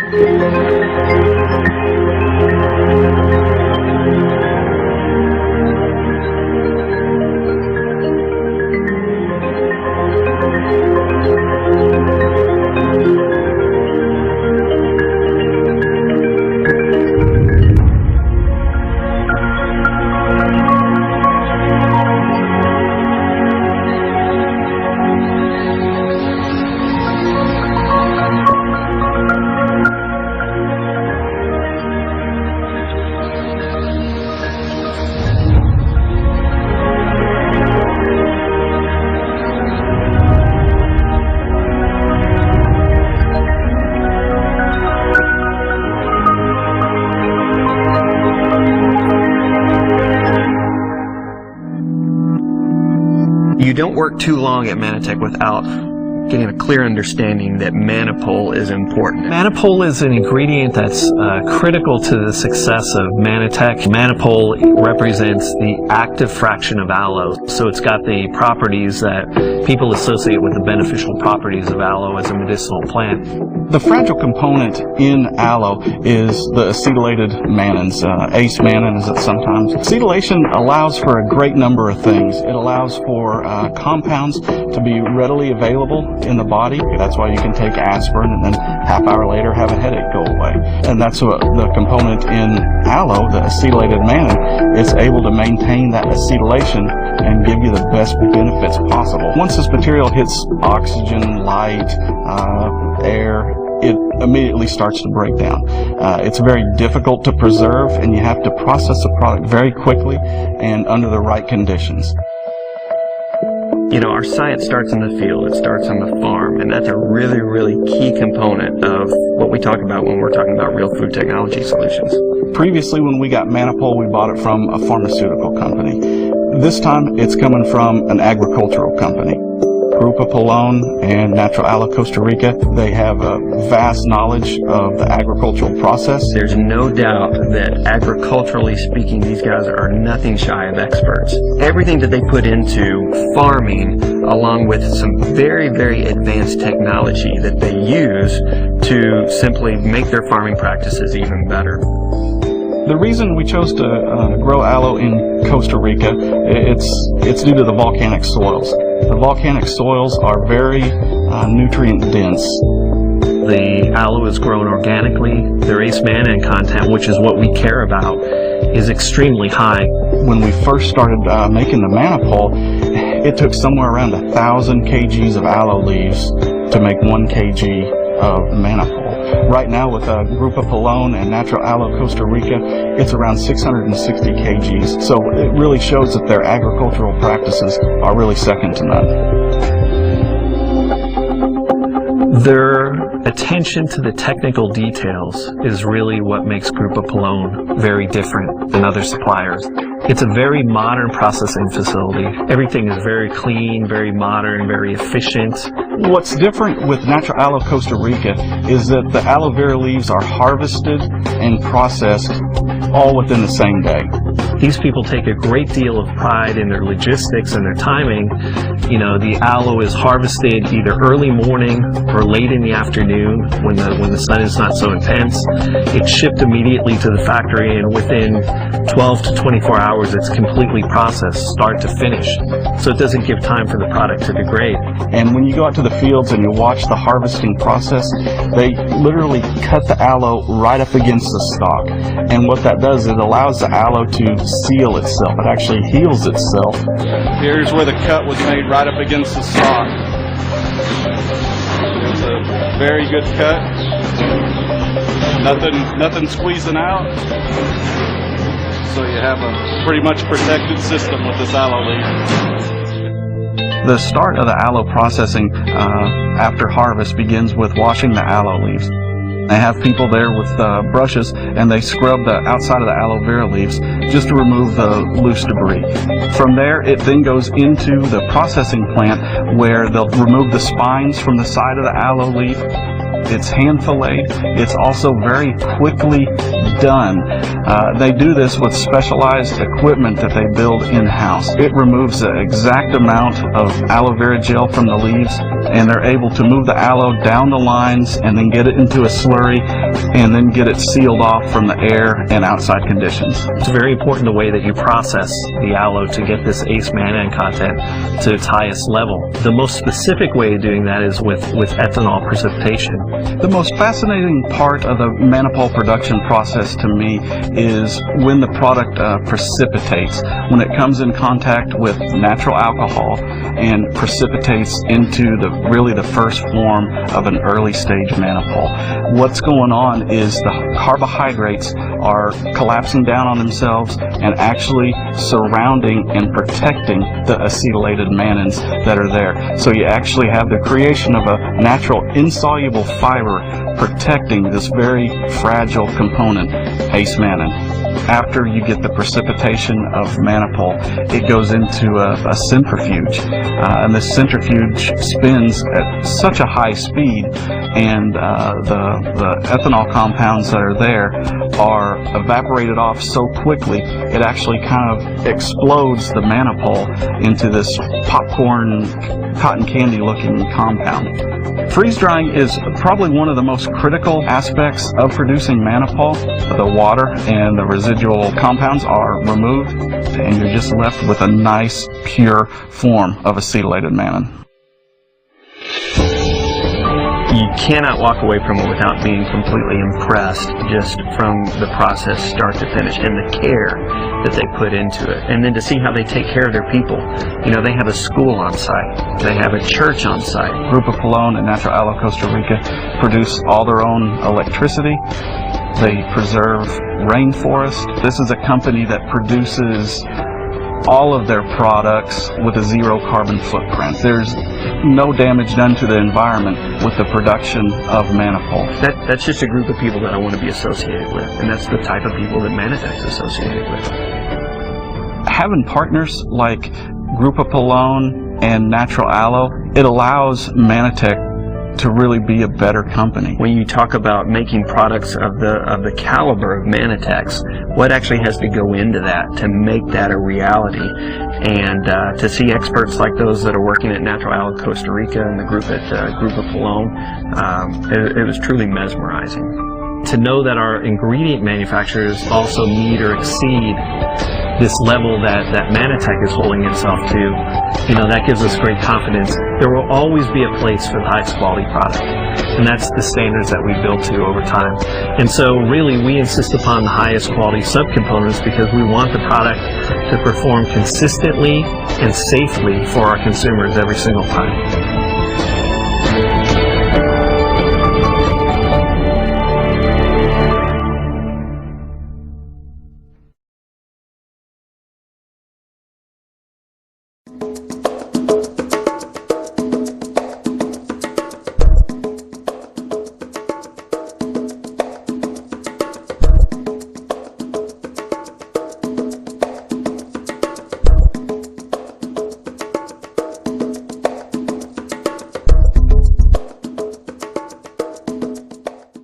You don't work too long at Manatech without getting a clear understanding that Manapol is important. Manapol is an ingredient that's critical to the success of Manatech. Manapol represents the active fraction of aloe, so it's got the properties that people associate with the beneficial properties of aloe as a medicinal plant. The fragile component in aloe is the acetylated mannans, ace mannan as it's sometimes. Acetylation allows for a great number of things. It allows for compounds to be readily available in the body. That's why you can take aspirin and then half hour later have a headache go away. And that's what the component in aloe, the acetylated mannan, is able to maintain that acetylation and give you the best benefits possible. Once this material hits oxygen, light, air, it immediately starts to break down. It's very difficult to preserve, and you have to process the product very quickly and under the right conditions. You know, our science starts in the field, it starts on the farm, and that's a really, really key component of what we talk about when we're talking about real food technology solutions. Previously, when we got Manapol, we bought it from a pharmaceutical company. This time, it's coming from an agricultural company. Grupo Polon and Natural Aloe Costa Rica, they have a vast knowledge of the agricultural process. There's no doubt that agriculturally speaking, these guys are nothing shy of experts. Everything that they put into farming, along with some very, very advanced technology that they use to simply make their farming practices even better. The reason we chose to grow aloe in Costa Rica, it's due to the volcanic soils. The volcanic soils are very nutrient dense. The aloe is grown organically. Their ace mannan content, which is what we care about, is extremely high. When we first started making the Manapol, it took somewhere around 1,000 kgs of aloe leaves to make 1 kg of Manapol. Right now with Grupo Polon and Natural Aloe Costa Rica, it's around 660 kgs. So it really shows that their agricultural practices are really second to none. Their attention to the technical details is really what makes Grupo Polon very different than other suppliers. It's a very modern processing facility. Everything is very clean, very modern, very efficient. What's different with Natural Aloe Costa Rica is that the aloe vera leaves are harvested and processed all within the same day. These people take a great deal of pride in their logistics and their timing. You know, the aloe is harvested either early morning or late in the afternoon when the sun is not so intense. It's shipped immediately to the factory, and within 12 to 24 hours it's completely processed, start to finish. So it doesn't give time for the product to degrade. And when you go out to the fields and you watch the harvesting process, they literally cut the aloe right up against the stalk. And what that does, it allows the aloe to seal itself. It actually heals itself. Here's where the cut was made, right up against the stalk. It's a very good cut. Nothing squeezing out. So you have a pretty much protected system with this aloe leaf. The start of the aloe processing after harvest begins with washing the aloe leaves. They have people there with brushes, and they scrub the outside of the aloe vera leaves just to remove the loose debris. From there, it then goes into the processing plant where they'll remove the spines from the side of the aloe leaf. It's hand filleted. It's also very quickly done. They do this with specialized equipment that they build in-house. It removes the exact amount of aloe vera gel from the leaves and they're able to move the aloe down the lines and then get it into a slurry and then get it sealed off from the air and outside conditions. It's very important the way that you process the aloe to get this ACE mannan content to its highest level. The most specific way of doing that is with ethanol precipitation. The most fascinating part of the Manapol production process to me is when the product precipitates, when it comes in contact with natural alcohol and precipitates into really the first form of an early stage Manapol. What's going on is the carbohydrates are collapsing down on themselves and actually surrounding and protecting the acetylated mannans that are there. So you actually have the creation of a natural insoluble fiber protecting this very fragile component, ACE mannan. After you get the precipitation of Manapol, it goes into a centrifuge, and this centrifuge spins at such a high speed, and the ethanol compounds that are there are evaporated off so quickly it actually kind of explodes the Manapol into this popcorn, cotton candy looking compound. Freeze drying is probably one of the most critical aspects of producing Manapol. The water and the residual compounds are removed and you're just left with a nice pure form of acetylated mannan. You cannot walk away from it without being completely impressed just from the process start to finish and the care that they put into it. And then to see how they take care of their people. You know, they have a school on site. They have a church on site. Grupo Polon and Natural Aloe Costa Rica produce all their own electricity. They preserve rainforest. This is a company that produces all of their products with a zero carbon footprint. There's no damage done to the environment with the production of Manapol. That's just a group of people that I want to be associated with, and that's the type of people that Manatec's associated with. Having partners like Grupo Polon and Natural Aloe, it allows Manatec to really be a better company. When you talk about making products of the caliber of Manatec's, what actually has to go into that to make that a reality? And to see experts like those that are working at Natural Aloe Costa Rica and the group at Grupo Polon, it was truly mesmerizing. To know that our ingredient manufacturers also meet or exceed this level that Manatec is holding itself to, you know, that gives us great confidence. There will always be a place for the highest quality product, and that's the standards that we build to over time. And so really we insist upon the highest quality subcomponents because we want the product to perform consistently and safely for our consumers every single time.